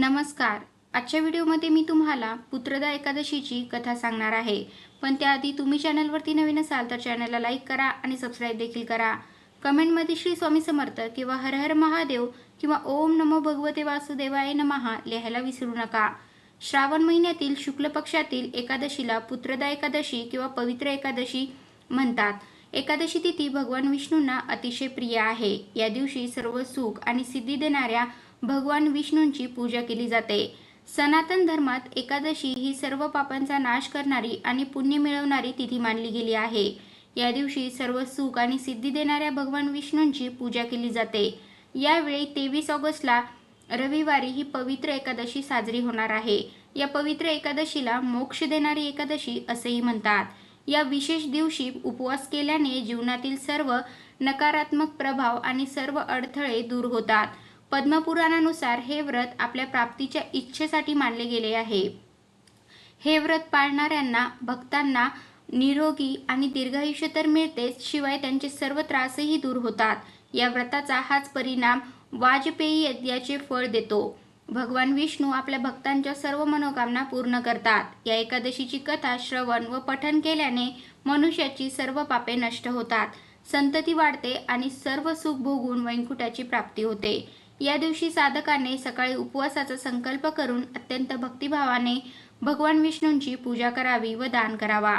नमस्कार. आजच्या व्हिडिओमध्ये मी तुम्हाला पुत्रदा एकादशीची कथा सांगणार आहे. पण त्याआधी तुम्ही चॅनलवरती नवीन असाल तर चॅनलला लाईक करा आणि सबस्क्राईब देखील करा. कमेंटमध्ये श्री स्वामी समर्थ किंवा हर हर महादेव किंवा ओम नमो भगवते वासुदेवाय नमः लिहायला विसरू नका. श्रावण महिन्यातील शुक्ल पक्षातील एकादशीला पुत्रदा एकादशी किंवा पवित्र एकादशी म्हणतात. एकादशी तिथी भगवान विष्णूंना अतिशय प्रिय आहे. या दिवशी सर्व सुख आणि सिद्धी देणाऱ्या भगवान विष्णूंची पूजा केली जाते. सनातन धर्मात एकादशी ही सर्व पापांचा नाश करणारी आणि पुण्य मिळवणारी तिथी मानली गेली आहे. या दिवशी सर्व सुख आणि सिद्धी देणाऱ्या भगवान विष्णूंची पूजा केली जाते. यावेळी 23 ऑगस्टला रविवारी ही पवित्र एकादशी साजरी होणार आहे. या पवित्र एकादशीला मोक्ष देणारी एकादशी असेही म्हणतात. या विशेष दिवशी उपवास केल्याने जीवनातील सर्व नकारात्मक प्रभाव आणि सर्व अडथळे दूर होतात. पद्मपुराणानुसार हे व्रत आपल्या प्राप्तीच्या इच्छेसाठी मानले गेले आहे. हे व्रत पाळणाऱ्यांना भक्तांना निरोगी आणि दीर्घायुष्य तर मिळतेच, शिवाय त्यांचे सर्व त्रासही दूर होतात. या व्रताचा हाच परिणाम वाजपेयी यज्ञाचे फळ देतो. भगवान विष्णू आपल्या भक्तांच्या सर्व मनोकामना पूर्ण करतात. या एकादशीची कथा श्रवण व पठण केल्याने मनुष्याची सर्व पापे नष्ट होतात, संतती वाढते आणि सर्व सुख भोगून वैकुंठाची प्राप्ती होते. या दिवशी साधकाने सकाळी उपवासाचा संकल्प करून अत्यंत भक्तिभावाने भगवान विष्णूंची पूजा करावी व दान करावा.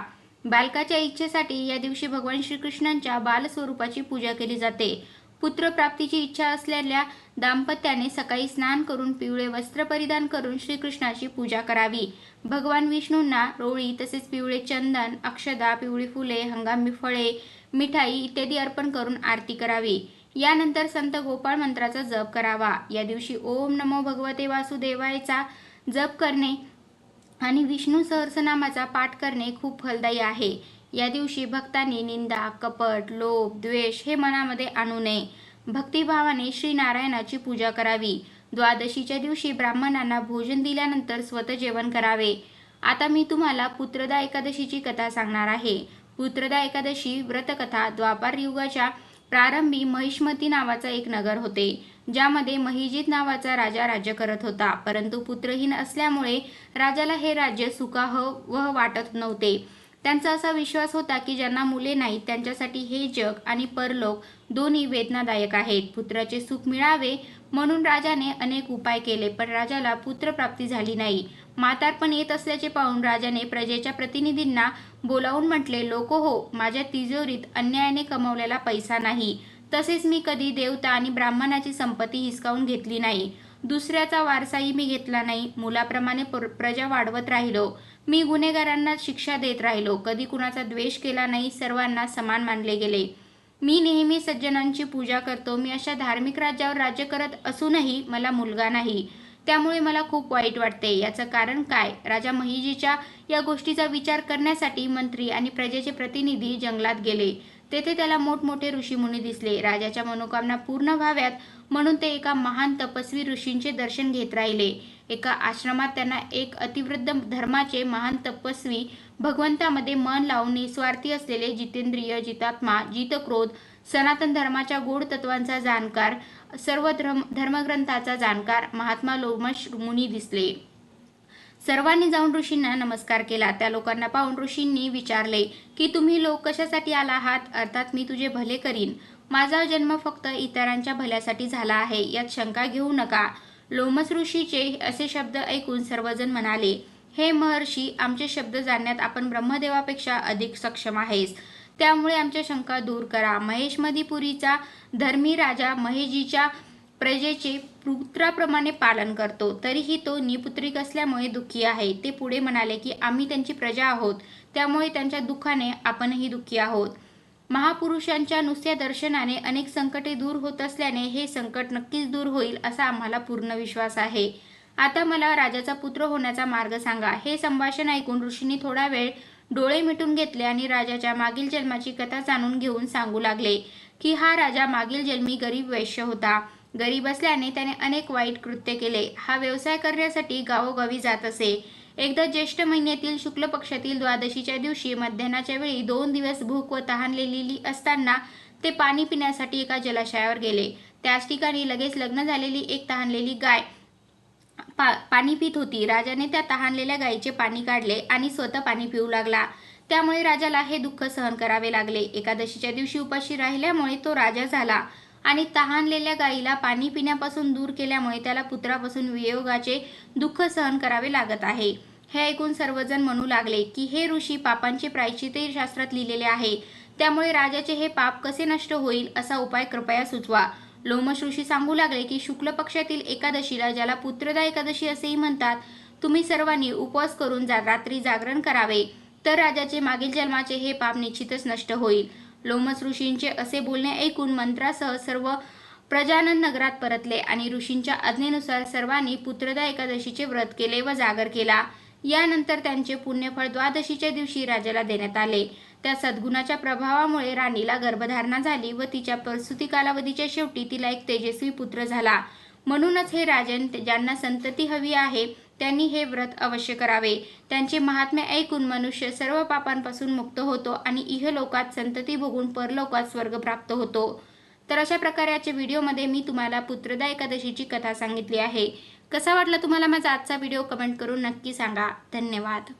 बालकाच्या इच्छेसाठी या दिवशी भगवान श्रीकृष्णांच्या बालस्वरूपाची पूजा केली जाते. पुत्रप्राप्तीची इच्छा असलेल्या दाम्पत्याने सकाळी स्नान करून पिवळे वस्त्र परिधान करून श्रीकृष्णाची पूजा करावी. भगवान विष्णूंना रोळी तसेच पिवळे चंदन, अक्षदा, पिवळी फुले, हंगामी फळे, मिठाई इत्यादी अर्पण करून आरती करावी. यानंतर संत गोपाळ मंत्राचा जप करावा. या दिवशी ओम नमो भगवते वासुदेवायचा जप करणे आणि विष्णू सहस्रनामाचा पाठ करणे खूप फलदायी आहे. या दिवशी भक्तांनी निंदा, कपट, लोभ, द्वेष हे मनामध्ये आणू नये. भक्तिभावाने श्री नारायणाची पूजा करावी. द्वादशीच्या दिवशी ब्राह्मणांना भोजन दिल्यानंतर स्वतः जेवण करावे. आता मी तुम्हाला पुत्रदा एकादशीची कथा सांगणार आहे. पुत्रदा एकादशी व्रतकथा द्वापार युगाच्या प्रारंभी महिष्मती नावाचा एक नगर होते, ज्यामध्ये महिजित नावाचा राजा राज्य करत होता. परंतु पुत्रहीन असल्यामुळे राजाला हे राज्य सुखावह वाटत नव्हते. त्यांचा असा विश्वास होता की ज्यांना मुले नाहीत त्यांच्यासाठी हे जग आणि परलोक दोन्ही वेदनादायक आहेत. पुत्राचे सुख मिळावे म्हणून राजाने अनेक उपाय केले, पण राजाला पुत्रप्राप्ती झाली नाही. म्हातारपण येत असल्याचे पाहून राजाने प्रजेच्या प्रतिनिधींना बोलावून म्हटले, लोक हो, माझ्या तिजोरीत अन्यायाने कमवलेला पैसा नाही, तसेच मी कधी देवता आणि ब्राह्मणाची संपत्ती हिसकावून घेतली नाही. दुसऱ्याचा वारसाही मी घेतला नाही. मुलाप्रमाणे प्रजा वाढवत राहिलो. मी गुन्हेगारांना शिक्षा देत राहिलो. कधी कुणाचा द्वेष केला नाही. सर्वांना समान मानले गेले. मी नेहमी सज्जनांची पूजा करतो. मी अशा धार्मिक राज्यावर राज्य करत असूनही मला मुलगा नाही, त्यामुळे मला खूप वाईट वाटते. याचं कारण काय? राजा महिजीच्या या गोष्टीचा विचार करण्यासाठी मंत्री आणि प्रजेचे प्रतिनिधी जंगलात गेले. तेथे त्याला मोठमोठे ऋषीमुनी दिसले. राजाच्या मनोकामना पूर्ण व्हाव्यात म्हणून ते एका महान तपस्वी ऋषींचे दर्शन घेत राहिले. एका आश्रमात त्यांना एक अतिवृद्ध धर्माचे महान तपस्वी, भगवंतामध्ये मन लावून निस्वार्थी असलेले, जितेंद्रिय, जितात्मा, जितक्रोध, सनातन धर्माच्या गोड तत्वांचा जाणकार, सर्व धर्मग्रंथाचा जाणकार महात्मा लोमश मुनी दिसले. सर्वांनी जाऊन ऋषींना नमस्कार केला. त्या लोकांना पाहून ऋषींनी विचारले की तुम्ही लोक कशासाठी आला आहात? अर्थात मी तुझे भले करीन. माझा जन्म फक्त इतरांच्या भल्यासाठी झाला आहे, यात शंका घेऊ नका. लोमस ऋषीचे असे शब्द ऐकून सर्वजण म्हणाले, हे महर्षी, आमचे शब्द जाणण्यात आपण ब्रह्मदेवापेक्षा अधिक सक्षम आहेस, त्यामुळे आमच्या शंका दूर करा. महेशमधीपुरीचा धर्मी राजा महेजीच्या प्रजेचे पुत्राप्रमाणे पालन करतो, तरीही तो निपुत्रिक असल्यामुळे दुःखी आहे. ते पुढे म्हणाले की आम्ही त्यांची प्रजा आहोत, त्यामुळे त्यांच्या दुःखाने आपणही दुःखी आहोत. महापुरुषांच्या नुसत्या दर्शनाने अनेक संकटे दूर होत असल्याने हे संकट नक्कीच दूर होईल असा आम्हाला पूर्ण विश्वास आहे. आता मला राजाचा पुत्र होण्याचा मार्ग सांगा. हे संभाषण ऐकून ऋषींनी थोडा वेळ डोळे मिटून घेतले आणि राजाच्या मागील जन्माची कथा जाणून घेऊन सांगू लागले की हा राजा मागील जन्मी गरीब वैश्य होता. गरीब असल्याने त्याने अनेक वाईट कृत्य केले. हा व्यवसाय करण्यासाठी गावोगावी जात असे. एकदा ज्येष्ठ महिन्यातील शुक्ल पक्षातील द्वादशीच्या दिवशी मध्याह्नाच्या वेळी 2 दिवस भूक व तहानलेली असताना ते पाणी पिण्यासाठी एका जलाशयावर गेले. त्याच ठिकाणी लगेच लग्न झालेली एक तहानलेली गाय पाणी पित होती. राजाने त्या तहानलेल्या गायीचे पाणी काढले आणि स्वतः पाणी पिऊ लागला. त्यामुळे राजाला हे दुःख सहन करावे लागले. एकादशीच्या दिवशी उपाशी राहिल्यामुळे तो राजा झाला आणि तहानलेल्या गायीला पाणी पिण्यापासून दूर केल्यामुळे त्याला पुत्रापासून वियोगाचे दुःख सहन करावे लागत आहे. हे ऐकून सर्वजण म्हणू लागले की हे ऋषी, पापांचे प्रायश्चित्तही शास्त्रात लिहिलेले आहे. त्यामुळे राजाचे हे पाप कसे नष्ट होईल असा उपाय कृपया सुचवा. लोमश ऋषी सांगू लागले की शुक्ल पक्षातील एकादशीला, ज्याला पुत्रदा एकादशी असेही म्हणतात, तुम्ही सर्वांनी उपवास करून रात्री जागरण करावे, तर राजाचे मागील जन्माचे हे पाप निश्चितच नष्ट होईल. लोमस ऋषींचे असे बोलणे ऐकून मंत्रासह सर्व प्रजानन नगरात परतले आणि ऋषींच्या आज्ञेनुसार सर्वांनी पुत्रदा एकादशीचे व्रत केले व जागर केला. यानंतर त्यांचे पुण्यफळ द्वादशीच्या दिवशी राजाला देण्यात आले. त्या सद्गुणाच्या प्रभावामुळे राणीला गर्भधारणा झाली व तिच्या प्रसूती कालावधीच्या शेवटी तिला एक तेजस्वी पुत्र झाला. म्हणूनच हे राजन, ज्यांना संतती हवी आहे त्यांनी हे व्रत अवश्य करावे. त्यांचे महात्म्य ऐकून मनुष्य सर्व पापांपासून मुक्त होतो आणि इहलोकात संतती भोगून परलोकात स्वर्ग प्राप्त होतो. तर अशा प्रकारे आजच्या व्हिडिओमध्ये मी तुम्हाला पुत्रदा एकादशीची कथा सांगितली आहे. कसा वाटला तुम्हाला माझा आजचा व्हिडिओ कमेंट करून नक्की सांगा. धन्यवाद.